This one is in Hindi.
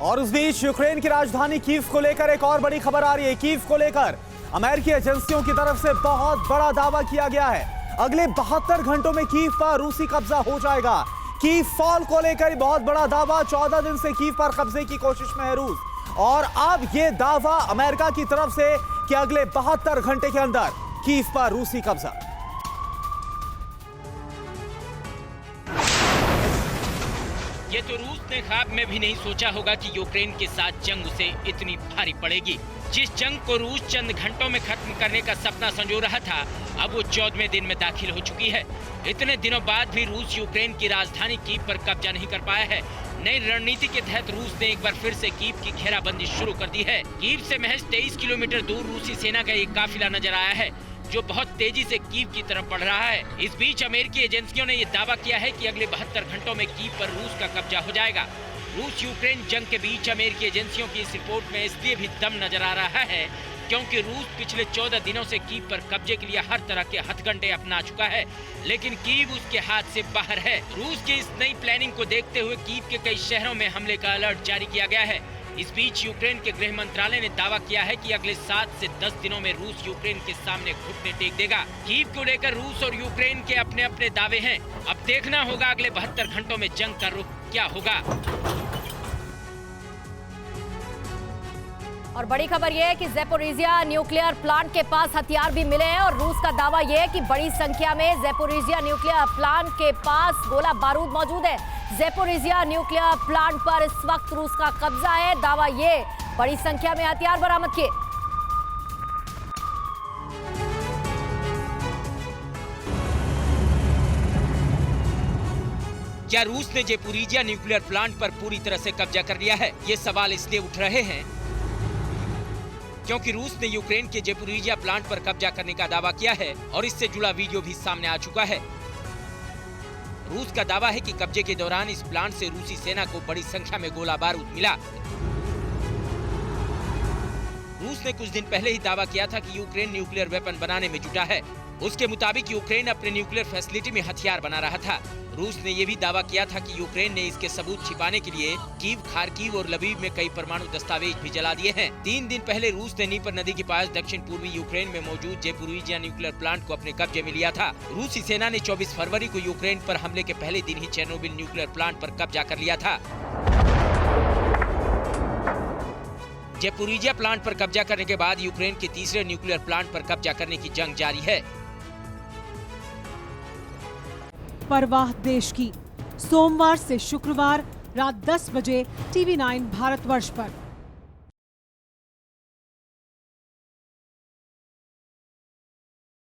और उस बीच यूक्रेन की राजधानी कीव को लेकर एक और बड़ी खबर आ रही है। कीव को लेकर अमेरिकी एजेंसियों की तरफ से बहुत बड़ा दावा किया गया है। अगले 72 घंटों में कीव पर रूसी कब्जा हो जाएगा। कीव फॉल को लेकर बहुत बड़ा दावा। 14 दिन से कीव पर कब्जे की कोशिश में है रूस, और अब यह दावा अमेरिका की तरफ से कि अगले 72 घंटे के अंदर कीव पर रूसी कब्जा। ये तो रूस ने ख्वाब में भी नहीं सोचा होगा कि यूक्रेन के साथ जंग उसे इतनी भारी पड़ेगी। जिस जंग को रूस चंद घंटों में खत्म करने का सपना संजो रहा था, अब वो 14वें दिन में दाखिल हो चुकी है। इतने दिनों बाद भी रूस यूक्रेन की राजधानी कीव पर कब्जा नहीं कर पाया है। नई रणनीति के तहत रूस ने एक बार फिर से कीव की घेराबंदी शुरू कर दी है। कीव से महज 23 किलोमीटर दूर रूसी सेना का एक काफिला नजर आया है, जो बहुत तेजी से कीव की तरफ बढ़ रहा है। इस बीच अमेरिकी एजेंसियों ने यह दावा किया है कि अगले 72 घंटों में कीव पर रूस का कब्जा हो जाएगा। रूस यूक्रेन जंग के बीच अमेरिकी एजेंसियों की इस रिपोर्ट में इसलिए भी दम नजर आ रहा है क्योंकि रूस पिछले 14 दिनों से कीव पर कब्जे के लिए हर तरह के हथकंडे अपना चुका है, लेकिन कीव उसके हाथ से बाहर है। रूस की इस नई प्लानिंग को देखते हुए कीव के कई शहरों में हमले का अलर्ट जारी किया गया है। इस बीच यूक्रेन के गृह मंत्रालय ने दावा किया है कि अगले 7 से 10 दिनों में रूस यूक्रेन के सामने घुटने टेक देगा। कीव को लेकर रूस और यूक्रेन के अपने अपने दावे हैं। अब देखना होगा अगले 72 घंटों में जंग का रुख क्या होगा। और बड़ी खबर यह है कि ज़ैपोरिज़िया न्यूक्लियर प्लांट के पास हथियार भी मिले हैं और रूस का दावा यह है कि बड़ी संख्या में ज़ैपोरिज़िया न्यूक्लियर प्लांट के पास गोला बारूद मौजूद है। ज़ैपोरिज़िया न्यूक्लियर प्लांट पर इस वक्त रूस का कब्जा है। दावा ये बड़ी संख्या में हथियार बरामद किए। क्या रूस ने ज़ैपोरिज़िया न्यूक्लियर प्लांट पर पूरी तरह से कब्जा कर लिया है? ये सवाल इसलिए उठ रहे हैं क्योंकि रूस ने यूक्रेन के ज़ैपोरिज़िया प्लांट पर कब्जा करने का दावा किया है और इससे जुड़ा वीडियो भी सामने आ चुका है। रूस का दावा है कि कब्जे के दौरान इस प्लांट से रूसी सेना को बड़ी संख्या में गोला बारूद मिला। रूस ने कुछ दिन पहले ही दावा किया था कि यूक्रेन न्यूक्लियर वेपन बनाने में जुटा है। उसके मुताबिक यूक्रेन अपने न्यूक्लियर फैसिलिटी में हथियार बना रहा था। रूस ने यह भी दावा किया था कि यूक्रेन ने इसके सबूत छिपाने के लिए कीव, खार्किव और लवीव में कई परमाणु दस्तावेज भी जला दिए हैं। 3 दिन पहले रूस ने नीपर नदी के पास दक्षिण पूर्वी यूक्रेन में मौजूद ज़ैपोरिज़िया न्यूक्लियर प्लांट को अपने कब्जे में लिया था। रूसी सेना ने 24 फरवरी को यूक्रेन पर हमले के पहले दिन ही चेर्नोबिल न्यूक्लियर प्लांट पर कब्जा कर लिया था। ज़ैपोरिज़िया प्लांट पर कब्जा करने के बाद यूक्रेन के तीसरे न्यूक्लियर प्लांट पर कब्जा करने की जंग जारी है। परवाह देश की, सोमवार से शुक्रवार रात 10 बजे TV9 भारतवर्ष पर।